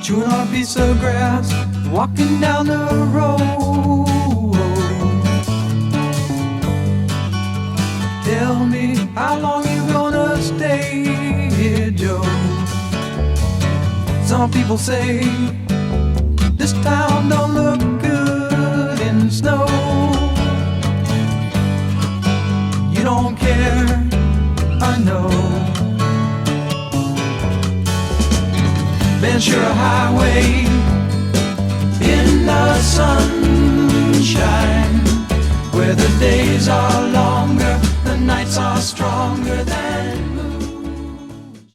chewing on a piece of grass, walking down the road. Tell me, how long you gonna stay here, Joe? Some people say this town don't look good in snow. You don't care, I know. Ventura Highway in the sunshine, where the days are longer, the nights are stronger than